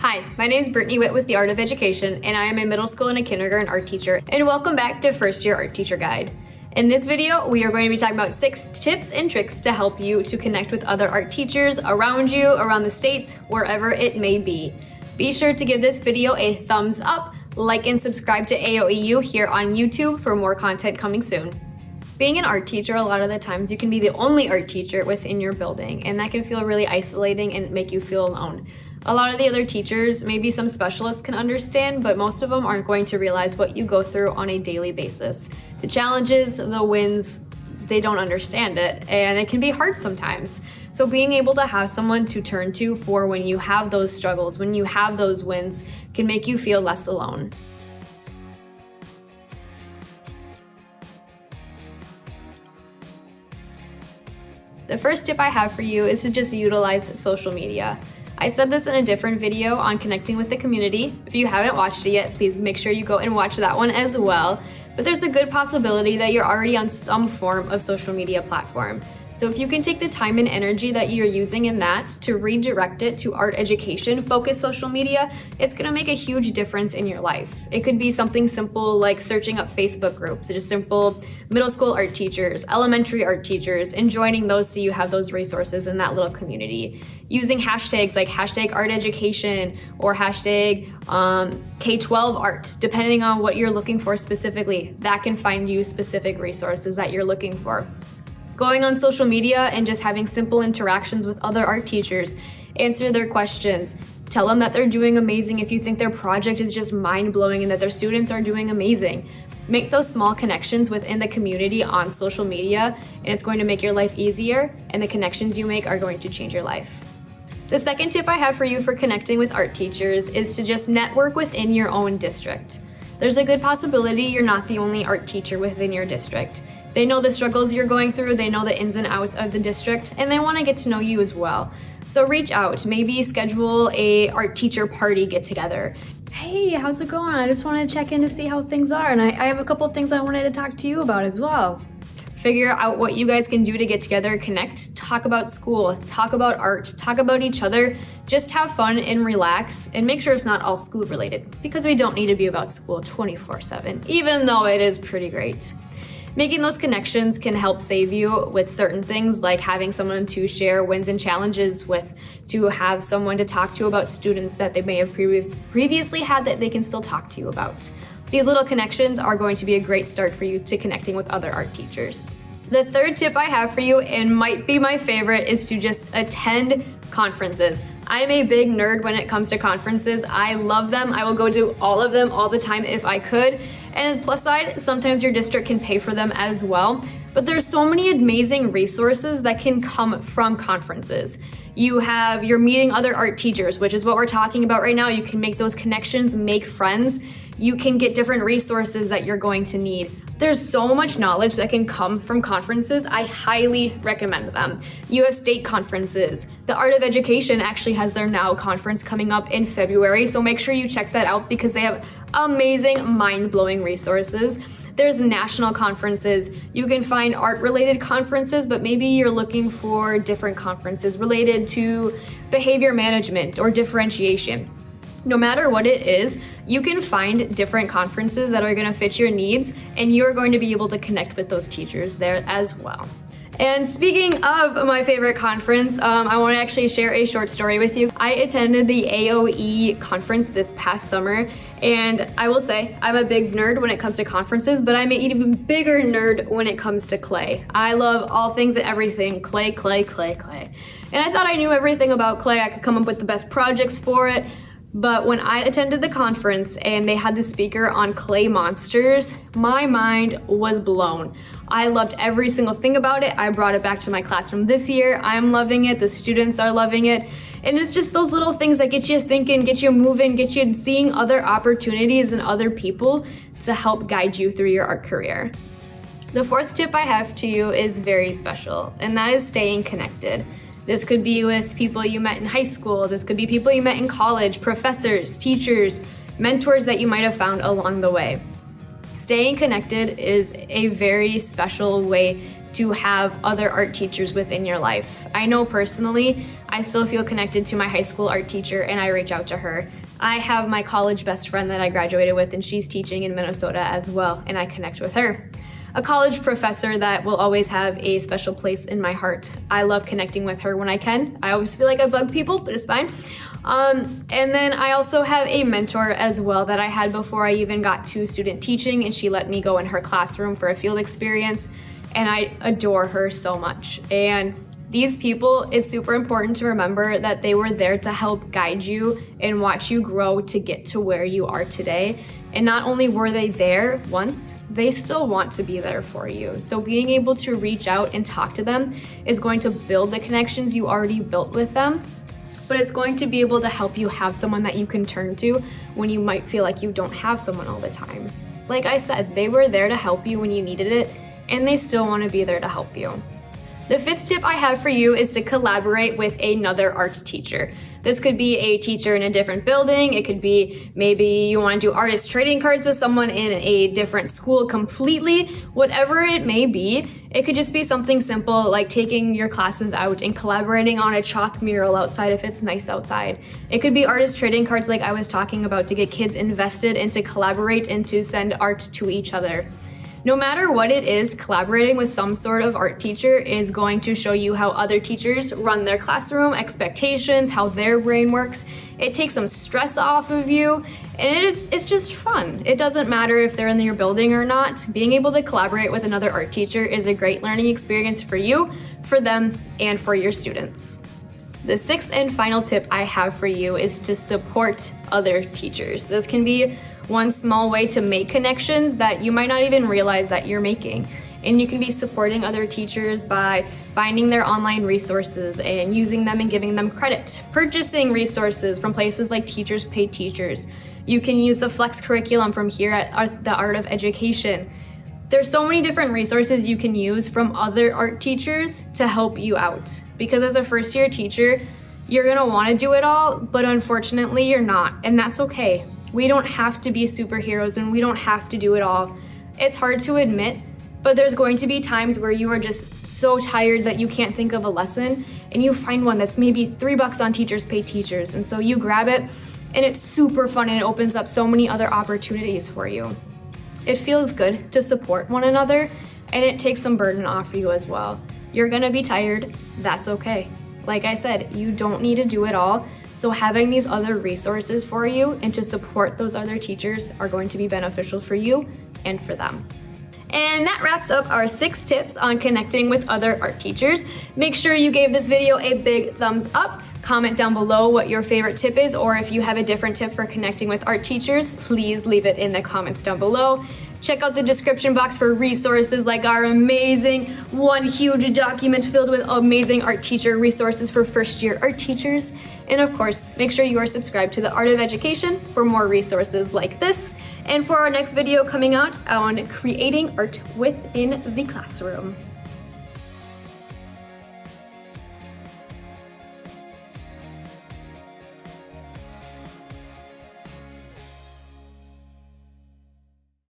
Hi, my name is Brittney Witt with The Art of Education, and I am a middle school and a kindergarten art teacher, and welcome back to First Year Art Teacher Guide. In this video, we are going to be talking about 6 tips and tricks to help you to connect with other art teachers around you, around the states, wherever it may be. Be sure to give this video a thumbs up, like and subscribe to AOEU here on YouTube for more content coming soon. Being an art teacher, a lot of the times you can be the only art teacher within your building, and that can feel really isolating and make you feel alone. A lot of the other teachers, maybe some specialists can understand, but most of them aren't going to realize what you go through on a daily basis. The challenges, the wins, they don't understand it, and it can be hard sometimes. So being able to have someone to turn to for when you have those struggles, when you have those wins, can make you feel less alone. The first tip I have for you is to just utilize social media. I said this in a different video on connecting with the community. If you haven't watched it yet, please make sure you go and watch that one as well. But there's a good possibility that you're already on some form of social media platform. So if you can take the time and energy that you're using in that to redirect it to art education focused social media, it's gonna make a huge difference in your life. It could be something simple like searching up Facebook groups, just simple middle school art teachers, elementary art teachers, and joining those so you have those resources in that little community. Using hashtags like hashtag art education or hashtag K-12 art, depending on what you're looking for specifically, that can find you specific resources that you're looking for. Going on social media and just having simple interactions with other art teachers, answer their questions, tell them that they're doing amazing if you think their project is just mind-blowing and that their students are doing amazing. Make those small connections within the community on social media, and it's going to make your life easier, and the connections you make are going to change your life. The second tip I have for you for connecting with art teachers is to just network within your own district. There's a good possibility you're not the only art teacher within your district. They know the struggles you're going through, they know the ins and outs of the district, and they want to get to know you as well. So reach out, maybe schedule a art teacher party get together. Hey, how's it going? I just wanted to check in to see how things are, and I have a couple of things I wanted to talk to you about as well. Figure out what you guys can do to get together, connect, talk about school, talk about art, talk about each other, just have fun and relax, and make sure it's not all school related, because we don't need to be about school 24/7, even though it is pretty great. Making those connections can help save you with certain things like having someone to share wins and challenges with, to have someone to talk to about students that they may have previously had that they can still talk to you about. These little connections are going to be a great start for you to connecting with other art teachers. The third tip I have for you, and might be my favorite, is to just attend conferences. I'm a big nerd when it comes to conferences. I love them. I will go to all of them all the time if I could. And plus side, sometimes your district can pay for them as well. But there's so many amazing resources that can come from conferences. You're meeting other art teachers, which is what we're talking about right now. You can make those connections, make friends. You can get different resources that you're going to need. There's so much knowledge that can come from conferences. I highly recommend them. You have state conferences. The Art of Education actually has their NOW conference coming up in February, so make sure you check that out because they have amazing, mind-blowing resources. There's national conferences. You can find art-related conferences, but maybe you're looking for different conferences related to behavior management or differentiation. No matter what it is, you can find different conferences that are going to fit your needs, and you're going to be able to connect with those teachers there as well. And speaking of my favorite conference, I want to actually share a short story with you. I attended the AOE conference this past summer, and I will say I'm a big nerd when it comes to conferences, but I'm an even bigger nerd when it comes to clay. I love all things and everything clay, clay, clay, clay. And I thought I knew everything about clay. I could come up with the best projects for it. But when I attended the conference and they had the speaker on clay monsters, my mind was blown. I loved every single thing about it. I brought it back to my classroom this year. I'm loving it. The students are loving it. And it's just those little things that get you thinking, get you moving, get you seeing other opportunities and other people to help guide you through your art career. The fourth tip I have to you is very special, and that is staying connected. This could be with people you met in high school. This could be people you met in college, professors, teachers, mentors that you might have found along the way. Staying connected is a very special way to have other art teachers within your life. I know personally, I still feel connected to my high school art teacher and I reach out to her. I have my college best friend that I graduated with and she's teaching in Minnesota as well, and I connect with her. A college professor that will always have a special place in my heart. I love connecting with her when I can. I always feel like I bug people, but it's fine. And then I also have a mentor as well that I had before I even got to student teaching, and she let me go in her classroom for a field experience, and I adore her so much. And these people, it's super important to remember that they were there to help guide you and watch you grow to get to where you are today. And not only were they there once, they still want to be there for you. So being able to reach out and talk to them is going to build the connections you already built with them, but it's going to be able to help you have someone that you can turn to when you might feel like you don't have someone all the time. Like I said, they were there to help you when you needed it, and they still want to be there to help you. The fifth tip I have for you is to collaborate with another art teacher. This could be a teacher in a different building. It could be maybe you want to do artist trading cards with someone in a different school completely. Whatever it may be, it could just be something simple like taking your classes out and collaborating on a chalk mural outside if it's nice outside. It could be artist trading cards like I was talking about to get kids invested and to collaborate and to send art to each other. No matter what it is, collaborating with some sort of art teacher is going to show you how other teachers run their classroom, expectations, how their brain works. It takes some stress off of you, and it's just fun. It doesn't matter if they're in your building or not. Being able to collaborate with another art teacher is a great learning experience for you, for them, and for your students. The sixth and final tip I have for you is to support other teachers. This can be one small way to make connections that you might not even realize that you're making. And you can be supporting other teachers by finding their online resources and using them and giving them credit. Purchasing resources from places like Teachers Pay Teachers. You can use the Flex curriculum from here at the Art of Education. There's so many different resources you can use from other art teachers to help you out. Because as a first year teacher, you're gonna wanna do it all, but unfortunately you're not, and that's okay. We don't have to be superheroes and we don't have to do it all. It's hard to admit, but there's going to be times where you are just so tired that you can't think of a lesson and you find one that's maybe $3 on Teachers Pay Teachers, and so you grab it and it's super fun and it opens up so many other opportunities for you. It feels good to support one another, and it takes some burden off you as well. You're gonna be tired, that's okay. Like I said, you don't need to do it all. So having these other resources for you and to support those other teachers are going to be beneficial for you and for them. And that wraps up our 6 tips on connecting with other art teachers. Make sure you gave this video a big thumbs up. Comment down below what your favorite tip is, or if you have a different tip for connecting with art teachers, please leave it in the comments down below. Check out the description box for resources like our amazing one huge document filled with amazing art teacher resources for first-year art teachers. And of course, make sure you are subscribed to the Art of Education for more resources like this, and for our next video coming out on creating art within the classroom.